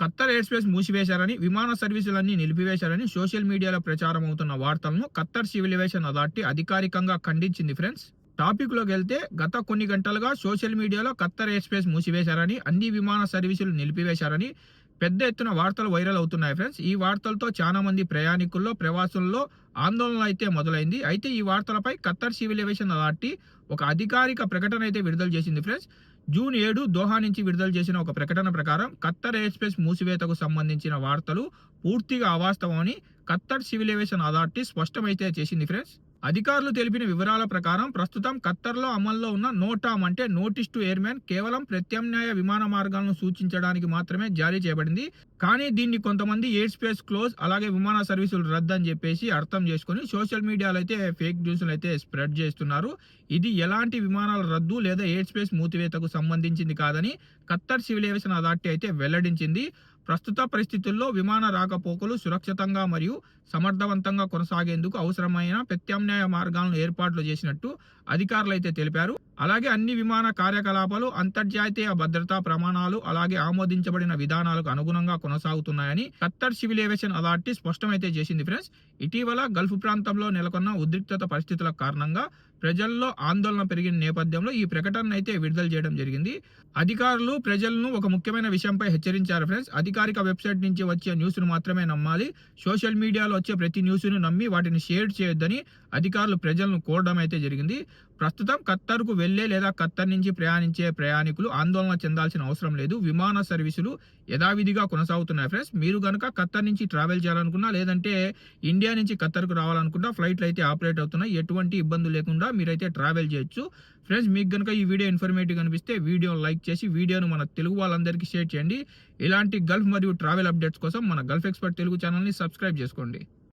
Khattar air space మూసివేశారని, విమాన సర్వీసులన్నీ నిలిపివేశారని social మీడియాలో ప్రచారం అవుతున్న వార్తలను ఖత్తర్ సివిల్ ఏవియేషన్ అథారిటీ అధికారికంగా ఖండించింది ఫ్రెండ్స్. టాపిక్‌లోకి వెళ్తే గత కొన్ని గంటలుగా సోషల్ మీడియాలో ఖత్తర్ ఎయిర్ స్పేస్ మూసివేశారని, అన్ని విమాన సర్వీసులు నిలిపివేశారని పెద్ద ఎత్తున వార్తలు వైరల్ అవుతున్నాయి ఫ్రెండ్స్. ఈ వార్తలతో చాలా మంది ప్రయాణికుల్లో, ప్రవాసుల్లో ఆందోళన అయితే మొదలైంది. అయితే ఈ వార్తలపై ఖత్తర్ సివిల్ ఏవియేషన్ అథారిటీ ఒక అధికారిక ప్రకటన అయితే విడుదల చేసింది ఫ్రెండ్స్. జూన్ 7 దోహా నుంచి విడుదల చేసిన ఒక ప్రకటన ప్రకారం ఖత్తర్ ఎయిర్ స్పేస్ మూసివేతకు సంబంధించిన వార్తలు పూర్తిగా అవాస్తవమని ఖత్తర్ సివిల్ ఏవియేషన్ అథారిటీ స్పష్టమైతే చేసింది ఫ్రెండ్స్. అధికారులు తెలిపిన వివరాల ప్రకారం ప్రస్తుతం ఖత్తర్లో అమల్లో ఉన్న నోటామ్ అంటే నోటీస్ టు ఎయిర్మెన్ కేవలం ప్రత్యామ్నాయ విమాన మార్గాలను సూచించడానికి మాత్రమే జారీ చేయబడింది. కానీ దీన్ని కొంతమంది ఎయిర్ స్పేస్ క్లోజ్ అలాగే విమాన సర్వీసులు రద్దు అని చెప్పేసి అర్థం చేసుకొని సోషల్ మీడియాలో అయితే ఫేక్ న్యూస్లు అయితే స్ప్రెడ్ చేస్తున్నారు. ఇది ఎలాంటి విమానాల రద్దు లేదా ఎయిర్ స్పేస్ మూసివేతకు సంబంధించింది కాదని ఖత్తర్ సివిల్ ఏవియేషన్ అథారిటీ అయితే వెల్లడించింది. ప్రస్తుత పరిస్థితుల్లో విమాన రాకపోకలు సురక్షితంగా మరియు సమర్థవంతంగా కొనసాగేందుకు అవసరమైన ప్రత్యామ్నాయ మార్గాలను ఏర్పాట్లు చేసినట్టు అధికారులు అయితే తెలిపారు. అలాగే అన్ని విమాన కార్యకలాపాలు అంతర్జాతీయ భద్రతా ప్రమాణాలు అలాగే ఆమోదించబడిన విధానాలకు అనుగుణంగా కొనసాగుతున్నాయని ఖత్తర్ సివిల్ ఏవియేషన్ అథారిటీ స్పష్టమైతే చేసింది ఫ్రెండ్స్. ఇటీవల గల్ఫ్ ప్రాంతంలో నెలకొన్న ఉద్రిక్తత పరిస్థితుల కారణంగా ప్రజల్లో ఆందోళన పెరిగిన నేపథ్యంలో ఈ ప్రకటన అయితే విడుదల చేయడం జరిగింది. అధికారులు ప్రజలను ఒక ముఖ్యమైన విషయంపై హెచ్చరించారు ఫ్రెండ్స్. అధికారిక వెబ్సైట్ నుంచి వచ్చే న్యూస్ను మాత్రమే నమ్మాలి. సోషల్ మీడియాలో వచ్చే ప్రతి న్యూస్ను నమ్మి వాటిని షేర్ చేయొద్దని అధికారులు ప్రజలను కోరడం అయితే జరిగింది. ప్రస్తుతం ఖత్తర్కు వెళ్లే లేదా ఖత్తర్ నుంచి ప్రయాణించే ప్రయాణికులు ఆందోళన చెందాల్సిన అవసరం లేదు. విమాన సర్వీసులు యథావిధిగా కొనసాగుతున్నాయి ఫ్రెండ్స్. మీరు కనుక ఖత్తర్ నుంచి ట్రావెల్ చేయాలనుకున్నా లేదంటే ఇండియా నుంచి ఖత్తర్కు రావాలనుకుంటా ఫ్లైట్లు అయితే ఆపరేట్ అవుతున్నాయి. ఎటువంటి ఇబ్బంది లేకుండా మీరైతే ట్రావెల్ చేయొచ్చు ఫ్రెండ్స్. మీకు కనుక ఈ వీడియో ఇన్ఫర్మేటివ్ అనిపిస్తే వీడియోను లైక్ చేసి వీడియోను మన తెలుగు వాళ్ళందరికీ షేర్ చేయండి. ఇలాంటి గల్ఫ్ మరియు ట్రావెల్ అప్డేట్స్ కోసం మన గల్ఫ్ ఎక్స్పర్ట్ తెలుగు ఛానల్ని సబ్స్క్రైబ్ చేసుకోండి.